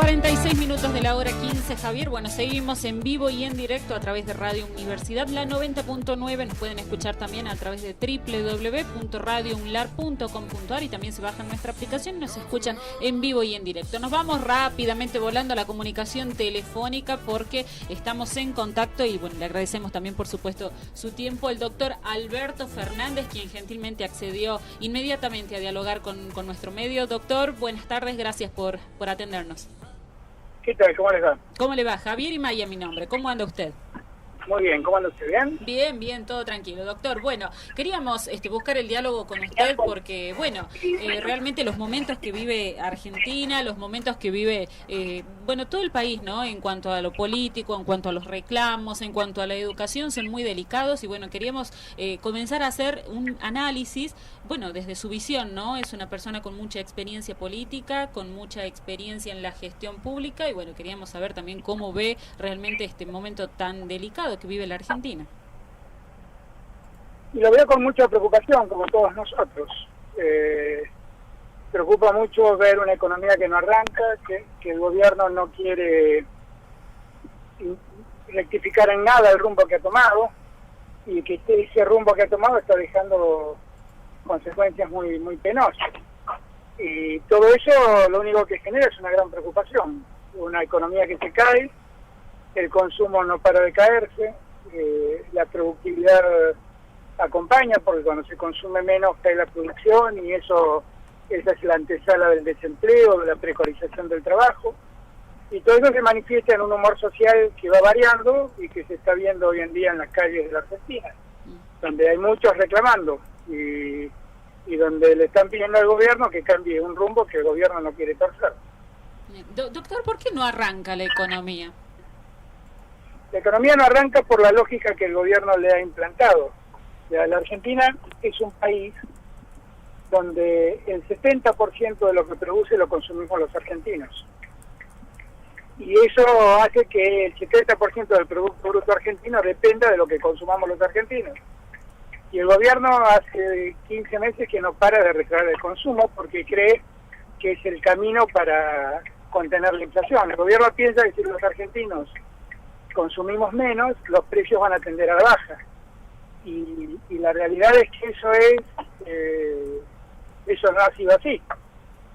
36 minutos de la hora 15, Javier. Bueno, seguimos en vivo y en directo a través de Radio Universidad, la 90.9. Nos pueden escuchar también a través de www.radiounlar.com.ar y también se bajan nuestra aplicación y nos escuchan en vivo y en directo. Nos vamos rápidamente volando a la comunicación telefónica porque estamos en contacto y bueno, le agradecemos también, por supuesto, su tiempo. El doctor Alberto Fernández, quien gentilmente accedió inmediatamente a dialogar con nuestro medio. Doctor, buenas tardes, gracias por atendernos. ¿Qué tal? ¿Cómo les va? ¿Cómo le va? Javier y Maya, mi nombre. ¿Cómo anda usted? Muy bien. ¿Cómo anda usted? ¿Bien? Bien, bien, todo tranquilo. Doctor, bueno, queríamos buscar el diálogo con usted porque, bueno, realmente los momentos que vive Argentina, los momentos que vive, todo el país, ¿no? En cuanto a lo político, en cuanto a los reclamos, en cuanto a la educación, son muy delicados y, bueno, queríamos comenzar a hacer un análisis, bueno, desde su visión, ¿no? Es una persona con mucha experiencia política, con mucha experiencia en la gestión pública y, bueno, queríamos saber también cómo ve realmente este momento tan delicado que vive la Argentina. Y lo veo con mucha preocupación, como todos nosotros. Preocupa mucho ver una economía que no arranca, que el gobierno no quiere rectificar en nada el rumbo que ha tomado y que ese rumbo que ha tomado está dejando consecuencias muy, muy penosas. Y todo eso lo único que genera es una gran preocupación. Una economía que se cae, el consumo no para de caerse, la productividad acompaña porque cuando se consume menos cae la producción y esa es la antesala del desempleo, de la precarización del trabajo y todo eso se manifiesta en un humor social que va variando y que se está viendo hoy en día en las calles de la Argentina, donde hay muchos reclamando y donde le están pidiendo al gobierno que cambie un rumbo que el gobierno no quiere torcer. Doctor, ¿por qué no arranca la economía? La economía no arranca por la lógica que el gobierno le ha implantado. La Argentina es un país donde el 70% de lo que produce lo consumimos los argentinos. Y eso hace que el 70% del Producto Bruto argentino dependa de lo que consumamos los argentinos. Y el gobierno hace 15 meses que no para de retraer el consumo porque cree que es el camino para contener la inflación. El gobierno piensa que si los argentinos consumimos menos, los precios van a tender a la baja. Y la realidad es que eso no ha sido así,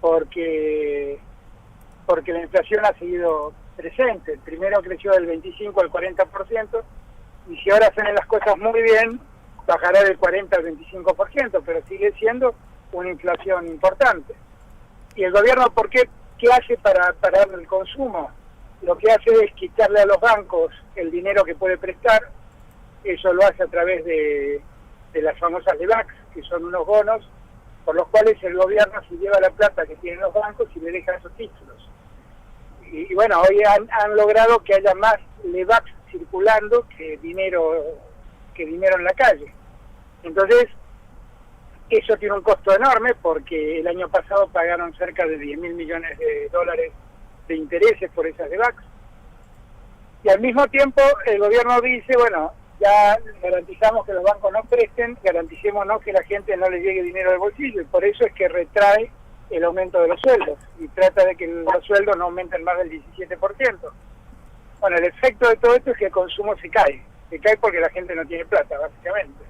porque la inflación ha seguido presente. Primero creció del 25 al 40%, y si ahora hacen las cosas muy bien, bajará del 40 al 25%, pero sigue siendo una inflación importante. ¿Y el gobierno qué hace para parar el consumo? Lo que hace es quitarle a los bancos el dinero que puede prestar. Eso lo hace a través de las famosas LEBACs, que son unos bonos por los cuales el gobierno se lleva la plata que tienen los bancos y le deja esos títulos. Y bueno, hoy han logrado que haya más LEBACs circulando que dinero en la calle. Entonces, eso tiene un costo enorme porque el año pasado pagaron cerca de 10.000 millones de dólares de intereses por esas LEBACs. Y al mismo tiempo el gobierno dice, bueno, ya garantizamos que los bancos no presten, garanticémonos que la gente no le llegue dinero al bolsillo, y por eso es que retrae el aumento de los sueldos y trata de que los sueldos no aumenten más del 17%. Bueno, el efecto de todo esto es que el consumo se cae porque la gente no tiene plata, básicamente.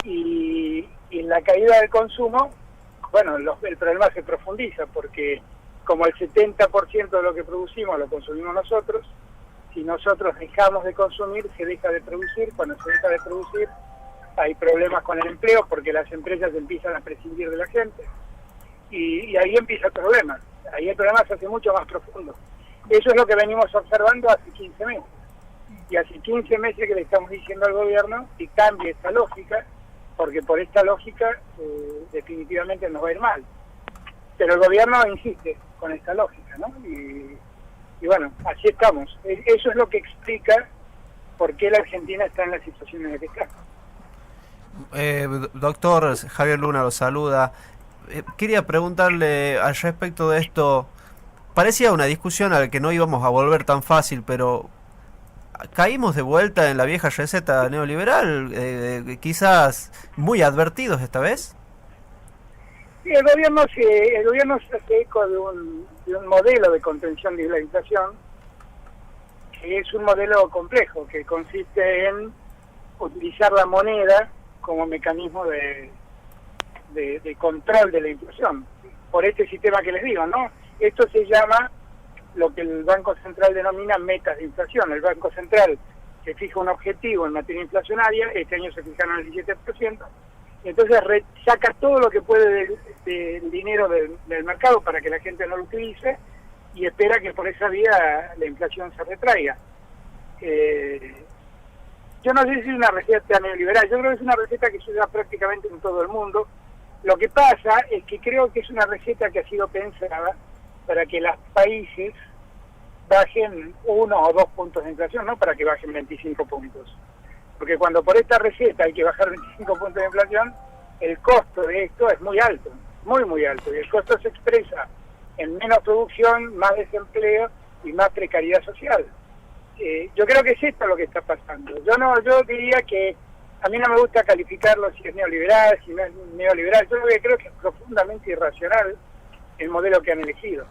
Y en la caída del consumo, bueno, el problema se profundiza porque como el 70% de lo que producimos lo consumimos nosotros, si nosotros dejamos de consumir, se deja de producir. Cuando se deja de producir, hay problemas con el empleo porque las empresas empiezan a prescindir de la gente. Y ahí empieza el problema. Ahí el problema se hace mucho más profundo. Eso es lo que venimos observando hace 15 meses. Y hace 15 meses que le estamos diciendo al gobierno que cambie esta lógica, porque por esta lógica definitivamente nos va a ir mal. Pero el gobierno insiste con esta lógica, ¿no? Y bueno, así estamos. Eso es lo que explica por qué la Argentina está en la situación en la que está. Doctor Javier Luna lo saluda. Quería preguntarle al respecto de esto. Parecía una discusión a la que no íbamos a volver tan fácil, pero caímos de vuelta en la vieja receta neoliberal, quizás muy advertidos esta vez. Sí, el gobierno se hace eco de un modelo de contención de la inflación, que es un modelo complejo, que consiste en utilizar la moneda como mecanismo de control de la inflación, por este sistema que les digo, ¿no? Esto se llama lo que el Banco Central denomina metas de inflación. El Banco Central se fija un objetivo en materia inflacionaria, este año se fijaron el 17%, y entonces saca todo lo que puede del dinero del mercado para que la gente no lo utilice y espera que por esa vía la inflación se retraiga. Yo no sé si es una receta neoliberal, yo creo que es una receta que se usa prácticamente en todo el mundo. Lo que pasa es que creo que es una receta que ha sido pensada para que los países bajen 1 o 2 puntos de inflación, no para que bajen 25 puntos. Porque cuando por esta receta hay que bajar 25 puntos de inflación, el costo de esto es muy alto, muy muy alto. Y el costo se expresa en menos producción, más desempleo y más precariedad social. Yo creo que es esto lo que está pasando. Yo diría que a mí no me gusta calificarlo si es neoliberal, si no es neoliberal. Yo creo que es profundamente irracional el modelo que han elegido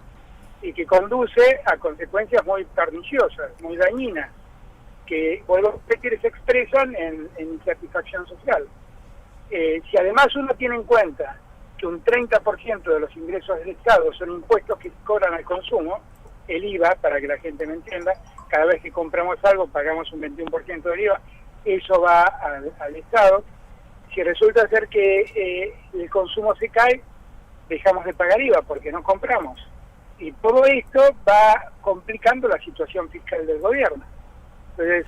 y que conduce a consecuencias muy perniciosas, muy dañinas, que, vuelvo a repetir, se expresan en insatisfacción social. Si además uno tiene en cuenta que un 30% de los ingresos del Estado son impuestos que cobran al consumo, el IVA, para que la gente me entienda, cada vez que compramos algo pagamos un 21% del IVA, eso va al Estado. Si resulta ser que el consumo se cae, dejamos de pagar IVA porque no compramos. Y todo esto va complicando la situación fiscal del gobierno. Entonces,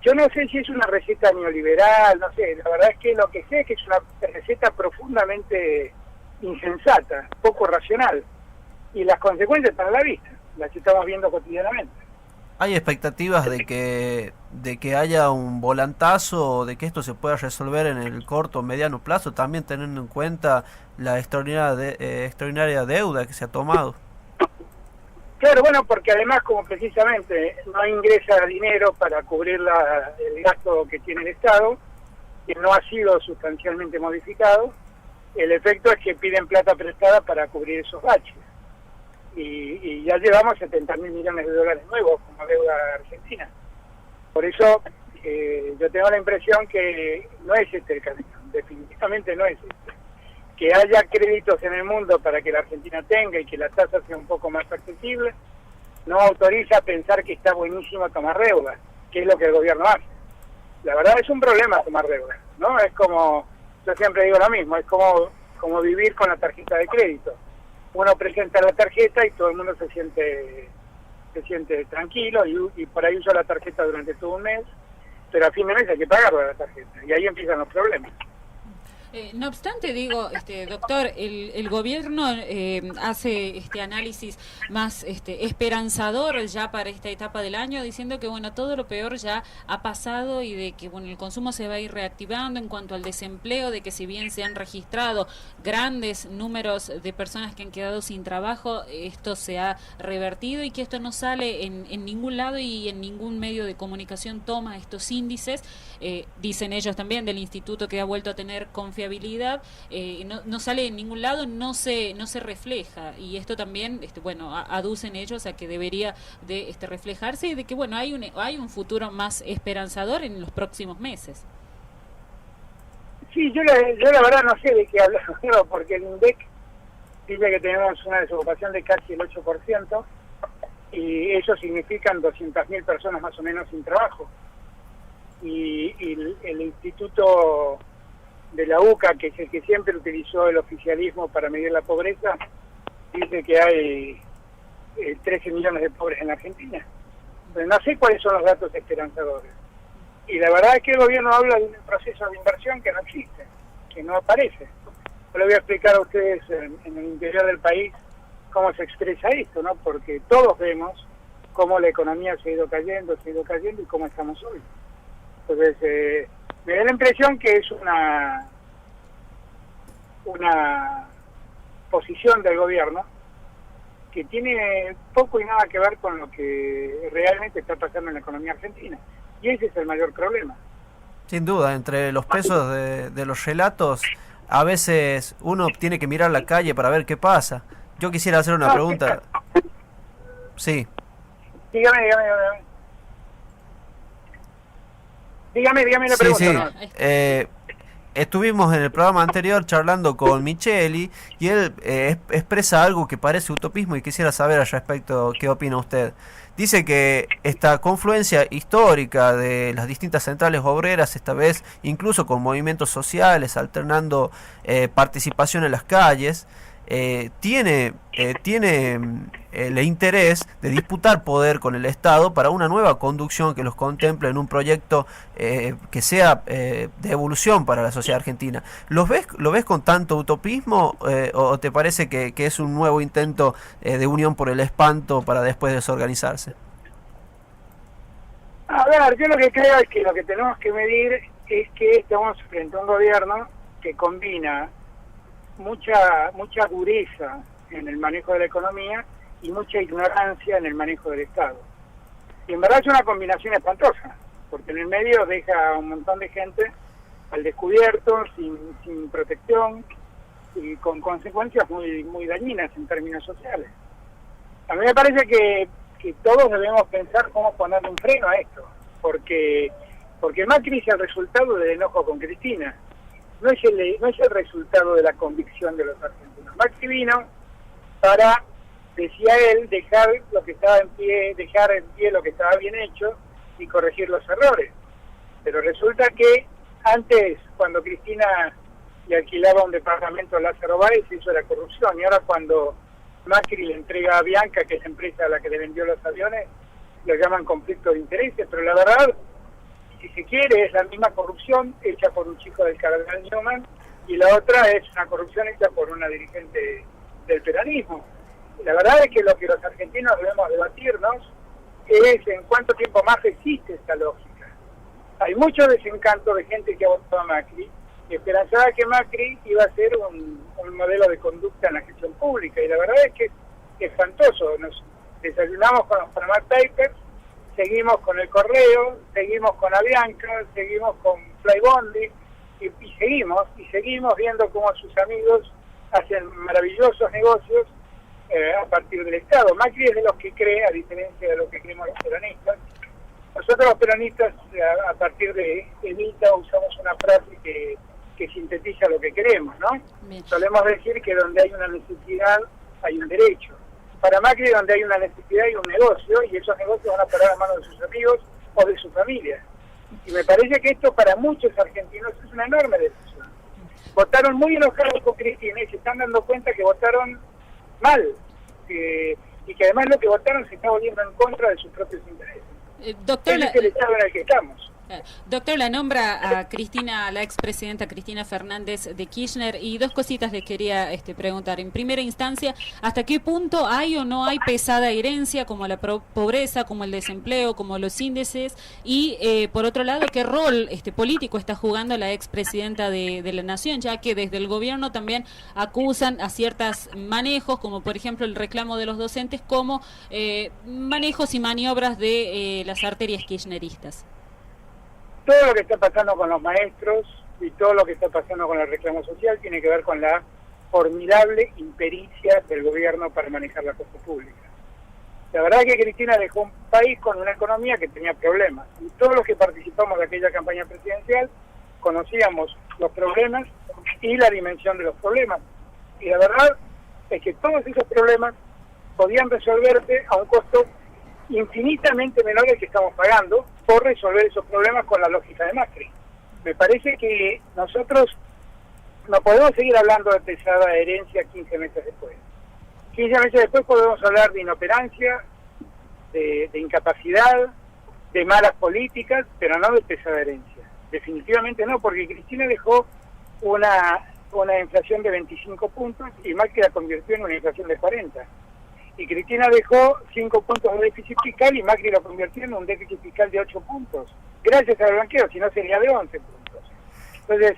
yo no sé si es una receta neoliberal, no sé, la verdad es que lo que sé es que es una receta profundamente insensata, poco racional. Y las consecuencias están a la vista, las estamos viendo cotidianamente. ¿Hay expectativas de que haya un volantazo o de que esto se pueda resolver en el corto o mediano plazo, también teniendo en cuenta la extraordinaria deuda que se ha tomado? Claro, bueno, porque además como precisamente no ingresa dinero para cubrir el gasto que tiene el Estado, que no ha sido sustancialmente modificado, el efecto es que piden plata prestada para cubrir esos baches. Y ya llevamos 70.000 millones de dólares nuevos como deuda argentina. Por eso yo tengo la impresión que no es este el camino, definitivamente no es este. Que haya créditos en el mundo para que la Argentina tenga y que la tasa sea un poco más accesible, no autoriza a pensar que está buenísimo tomar deuda, que es lo que el gobierno hace. La verdad es un problema tomar deuda, ¿no? Es como, yo siempre digo lo mismo, es como vivir con la tarjeta de crédito. Uno presenta la tarjeta y todo el mundo se siente tranquilo y por ahí usa la tarjeta durante todo un mes, pero a fin de mes hay que pagarlo la tarjeta y ahí empiezan los problemas. No obstante, digo, doctor, el gobierno hace este análisis más esperanzador ya para esta etapa del año, diciendo que bueno, todo lo peor ya ha pasado y de que bueno, el consumo se va a ir reactivando en cuanto al desempleo, de que si bien se han registrado grandes números de personas que han quedado sin trabajo, esto se ha revertido y que esto no sale en ningún lado y en ningún medio de comunicación toma estos índices, dicen ellos también del instituto que ha vuelto a tener confiabilidad, no sale en ningún lado, no se refleja y esto también bueno, aducen ellos a que debería de reflejarse y de que bueno, hay un futuro más esperanzador en los próximos meses. Sí, yo la verdad no sé de qué hablar, porque el INDEC dice que tenemos una desocupación de casi el 8% y eso significan 200.000 personas más o menos sin trabajo y el instituto de la UCA, que es el que siempre utilizó el oficialismo para medir la pobreza, dice que hay 13 millones de pobres en la Argentina. Pero no sé cuáles son los datos esperanzadores. Y la verdad es que el gobierno habla de un proceso de inversión que no existe, que no aparece. Yo le voy a explicar a ustedes en el interior del país cómo se expresa esto, ¿no? Porque todos vemos cómo la economía se ha ido cayendo y cómo estamos hoy. Entonces, me da la impresión que es una posición del gobierno que tiene poco y nada que ver con lo que realmente está pasando en la economía argentina. Y ese es el mayor problema. Sin duda, entre los pesos de los relatos a veces uno tiene que mirar la calle para ver qué pasa. Yo quisiera hacer una pregunta. Sí. Dígame la Sí, pregunta. sí. ¿No? Estuvimos en el programa anterior charlando con Micheli y él expresa algo que parece utopismo y quisiera saber al respecto qué opina usted. Dice que esta confluencia histórica de las distintas centrales obreras, esta vez incluso con movimientos sociales, alternando participación en las calles, tiene el interés de disputar poder con el Estado para una nueva conducción que los contemple en un proyecto que sea de evolución para la sociedad argentina. ¿Lo ves con tanto utopismo o te parece que es un nuevo intento de unión por el espanto para después desorganizarse? A ver, yo lo que creo es que lo que tenemos que medir es que estamos frente a un gobierno que combina mucha dureza en el manejo de la economía y mucha ignorancia en el manejo del Estado. Y en verdad es una combinación espantosa, porque en el medio deja a un montón de gente al descubierto, sin protección y con consecuencias muy dañinas en términos sociales. A mí me parece que todos debemos pensar cómo ponerle un freno a esto, porque Macri es el resultado del enojo con Cristina. No es el resultado de la convicción de los argentinos. Macri vino para, decía él, dejar lo que estaba en pie, dejar en pie lo que estaba bien hecho y corregir los errores. Pero resulta que antes, cuando Cristina le alquilaba un departamento a Lázaro Báez, se hizo la corrupción, y ahora cuando Macri le entrega a Bianca, que es la empresa a la que le vendió los aviones, lo llaman conflicto de intereses, pero la verdad, si se quiere, es la misma corrupción hecha por un chico del cardenal Newman, y la otra es una corrupción hecha por una dirigente del peronismo. La verdad es que lo que los argentinos debemos debatirnos es en cuánto tiempo más existe esta lógica. Hay mucho desencanto de gente que ha votado a Macri, y esperanzaba que Macri iba a ser un modelo de conducta en la gestión pública, y la verdad es que es espantoso. Nos desayunamos con los Panama Papers, seguimos con el Correo, seguimos con Avianca, seguimos con Flybondi, y seguimos viendo cómo sus amigos hacen maravillosos negocios a partir del Estado. Macri es de los que cree, a diferencia de lo que creemos los peronistas. Nosotros los peronistas, a partir de Evita, usamos una frase que sintetiza lo que queremos, ¿no? Bien. Solemos decir que donde hay una necesidad, hay un derecho. Para Macri, donde hay una necesidad, hay un negocio, y esos negocios van a parar a manos de sus amigos o de su familia. Y me parece que esto para muchos argentinos es una enorme decisión. Votaron muy enojados con Cristina y se están dando cuenta que votaron mal, y que además lo que votaron se está volviendo en contra de sus propios intereses. Doctor, es el estado en el que estamos. Doctor, la nombra a Cristina, la expresidenta Cristina Fernández de Kirchner, y dos cositas les quería preguntar. En primera instancia, ¿hasta qué punto hay o no hay pesada herencia, como la pobreza, como el desempleo, como los índices? Y por otro lado, ¿qué rol político está jugando la expresidenta de la Nación? Ya que desde el gobierno también acusan a ciertos manejos, como por ejemplo el reclamo de los docentes, como manejos y maniobras de las arterias kirchneristas. Todo lo que está pasando con los maestros y todo lo que está pasando con el reclamo social tiene que ver con la formidable impericia del gobierno para manejar la cosa pública. La verdad es que Cristina dejó un país con una economía que tenía problemas, y todos los que participamos de aquella campaña presidencial conocíamos los problemas y la dimensión de los problemas. Y la verdad es que todos esos problemas podían resolverse a un costo infinitamente menor del que estamos pagando por resolver esos problemas con la lógica de Macri. Me parece que nosotros no podemos seguir hablando de pesada herencia 15 meses después. 15 meses después podemos hablar de inoperancia, de incapacidad, de malas políticas, pero no de pesada herencia. Definitivamente no, porque Cristina dejó una inflación de 25 puntos y Macri la convirtió en una inflación de 40. Y Cristina dejó 5 puntos de déficit fiscal y Macri lo convirtió en un déficit fiscal de 8 puntos. Gracias al blanqueo, si no sería de 11 puntos. Entonces,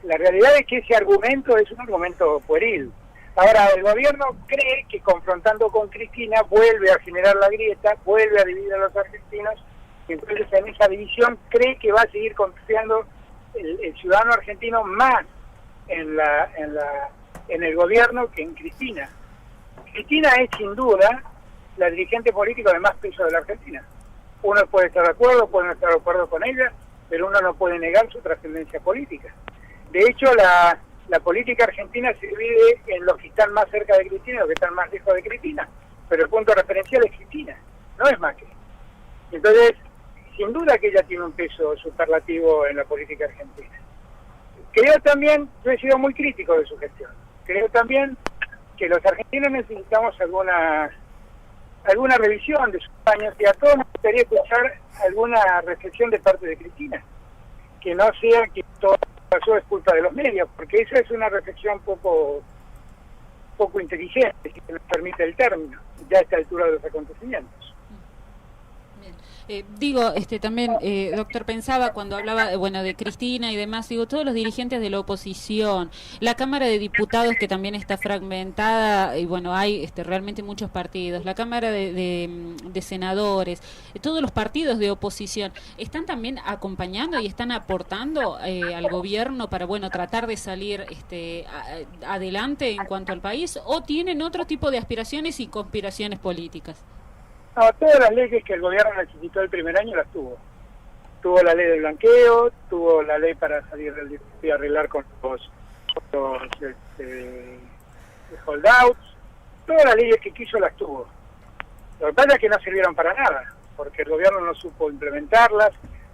la realidad es que ese argumento es un argumento pueril. Ahora, el gobierno cree que confrontando con Cristina vuelve a generar la grieta, vuelve a dividir a los argentinos, y entonces en esa división cree que va a seguir confiando el ciudadano argentino más en el gobierno que en Cristina. Cristina es sin duda la dirigente política de más peso de la Argentina. Uno puede estar de acuerdo, puede no estar de acuerdo con ella, pero uno no puede negar su trascendencia política. De hecho, la política argentina se divide en los que están más cerca de Cristina y los que están más lejos de Cristina, pero el punto referencial es Cristina, no es Macri. Entonces, sin duda que ella tiene un peso superlativo en la política argentina. Creo también, yo he sido muy crítico de su gestión, creo también que los argentinos necesitamos alguna revisión de sus años, y a todos nos gustaría escuchar alguna reflexión de parte de Cristina, que no sea que todo pasó es culpa de los medios, porque esa es una reflexión poco inteligente, si se me permite el término, ya a esta altura de los acontecimientos. Digo, también, doctor, pensaba cuando hablaba, bueno, de Cristina y demás, digo, todos los dirigentes de la oposición, la Cámara de Diputados que también está fragmentada, y bueno, hay realmente muchos partidos, la Cámara de Senadores, todos los partidos de oposición, ¿están también acompañando y están aportando al gobierno para, bueno, tratar de salir adelante en cuanto al país, o tienen otro tipo de aspiraciones y conspiraciones políticas? No, todas las leyes que el gobierno necesitó el primer año las tuvo. Tuvo la ley del blanqueo, tuvo la ley para salir del y arreglar con los holdouts, todas las leyes que quiso las tuvo. Lo que pasa es que no sirvieron para nada, porque el gobierno no supo implementarlas,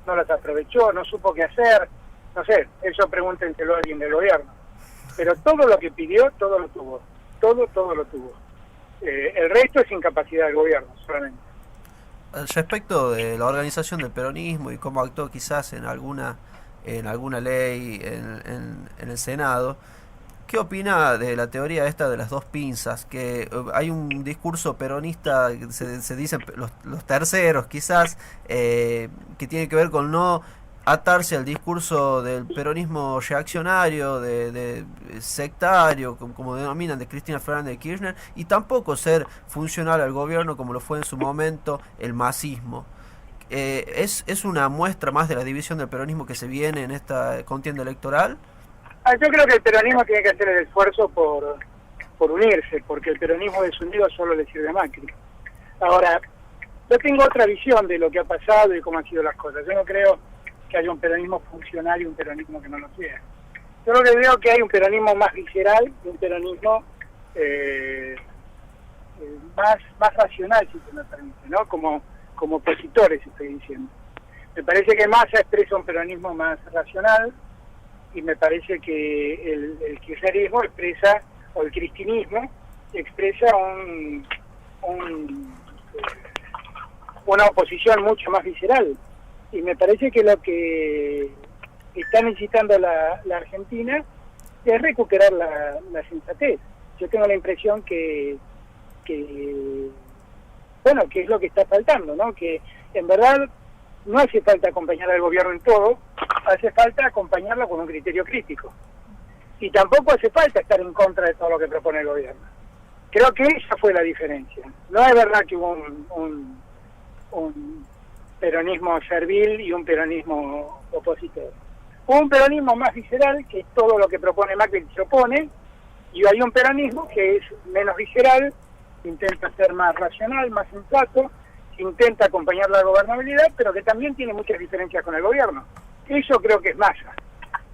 no las aprovechó, no supo qué hacer, no sé, eso pregúntenselo a alguien del gobierno. Pero todo lo que pidió, todo lo tuvo, todo lo tuvo. El resto es incapacidad del gobierno, solamente. Respecto de la organización del peronismo y cómo actuó quizás en alguna ley en el Senado, ¿qué opina de la teoría esta de las dos pinzas? Que hay un discurso peronista, se dicen los terceros quizás, que tiene que ver con no atarse al discurso del peronismo reaccionario, de sectario, como denominan, de Cristina Fernández de Kirchner, y tampoco ser funcional al gobierno como lo fue en su momento el masismo. ¿Es una muestra más de la división del peronismo que se viene en esta contienda electoral? Yo creo que el peronismo tiene que hacer el esfuerzo por unirse, porque el peronismo desunido solo le sirve a Macri. Ahora, yo tengo otra visión de lo que ha pasado y cómo han sido las cosas. Yo no creo que haya un peronismo funcional y un peronismo que no lo sea. Yo lo que veo que hay un peronismo más visceral y un peronismo más racional, si se me permite, ¿no? Como opositores, estoy diciendo. Me parece que Massa expresa un peronismo más racional, y me parece que el kirchnerismo expresa, o el cristinismo expresa una oposición mucho más visceral. Y me parece que lo que está necesitando la Argentina es recuperar la sensatez. Yo tengo la impresión que es lo que está faltando, ¿no? Que en verdad no hace falta acompañar al gobierno en todo, hace falta acompañarlo con un criterio crítico. Y tampoco hace falta estar en contra de todo lo que propone el gobierno. Creo que esa fue la diferencia. No es verdad que hubo un peronismo servil y un peronismo opositor. Hubo un peronismo más visceral, que todo lo que propone Macri se opone, y hay un peronismo que es menos visceral, intenta ser más racional, más sensato, intenta acompañar la gobernabilidad, pero que también tiene muchas diferencias con el gobierno. Eso creo que es Massa.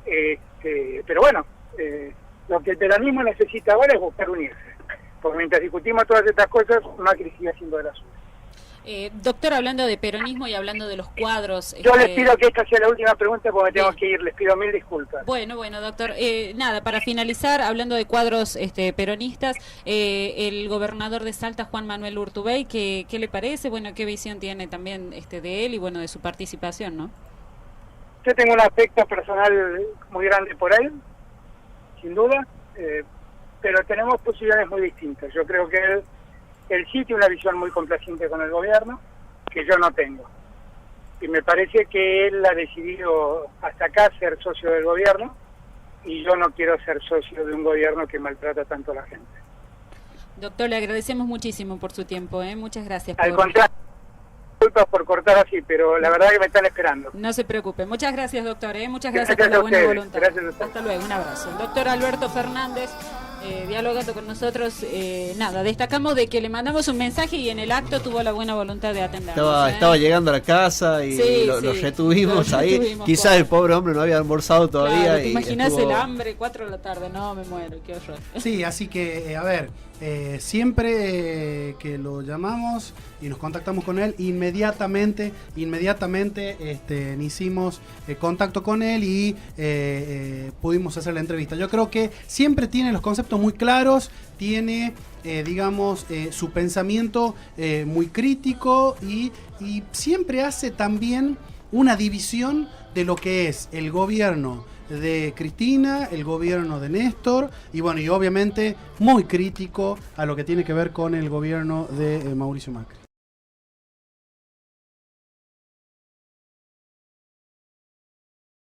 Pero bueno, lo que el peronismo necesita ahora es buscar unirse. Porque mientras discutimos todas estas cosas, Macri sigue haciendo de la suya. Doctor, hablando de peronismo y hablando de los cuadros... Yo les pido que esta sea la última pregunta porque me tengo que ir, les pido mil disculpas. Bueno, doctor. Nada, para finalizar, hablando de cuadros peronistas, el gobernador de Salta, Juan Manuel Urtubey, ¿qué le parece? Bueno, ¿qué visión tiene también de él y bueno, de su participación, no? Yo tengo un aspecto personal muy grande por él, sin duda, pero tenemos posiciones muy distintas. Yo creo que él sí tiene una visión muy complaciente con el gobierno, que yo no tengo. Y me parece que él ha decidido hasta acá ser socio del gobierno, y yo no quiero ser socio de un gobierno que maltrata tanto a la gente. Doctor, le agradecemos muchísimo por su tiempo, Muchas gracias. Al contrario, cortos por cortar así, pero la verdad que me están esperando. No se preocupe. Muchas gracias, doctor. Muchas Gracias gracias por la a buena ustedes. voluntad. Gracias a ustedes. Hasta luego. Un abrazo. El doctor Alberto Fernández, dialogando con nosotros. Nada, destacamos de que le mandamos un mensaje y en el acto tuvo la buena voluntad de atendernos. Estaba llegando a la casa y Sí, lo sí, retuvimos lo ahí. retuvimos, Quizás pobre. el pobre hombre no había almorzado todavía. Claro, ¿te y imaginas estuvo- el hambre? 4 de la tarde. No, me muero. Qué horror. Sí, así que, a ver, siempre que lo llamamos y nos contactamos con él, inmediatamente hicimos contacto con él y pudimos hacer la entrevista. Yo creo que siempre tiene los conceptos muy claros, tiene, su pensamiento muy crítico y siempre hace también una división de lo que es el gobierno de Cristina, el gobierno de Néstor y bueno, y obviamente muy crítico a lo que tiene que ver con el gobierno de Mauricio Macri.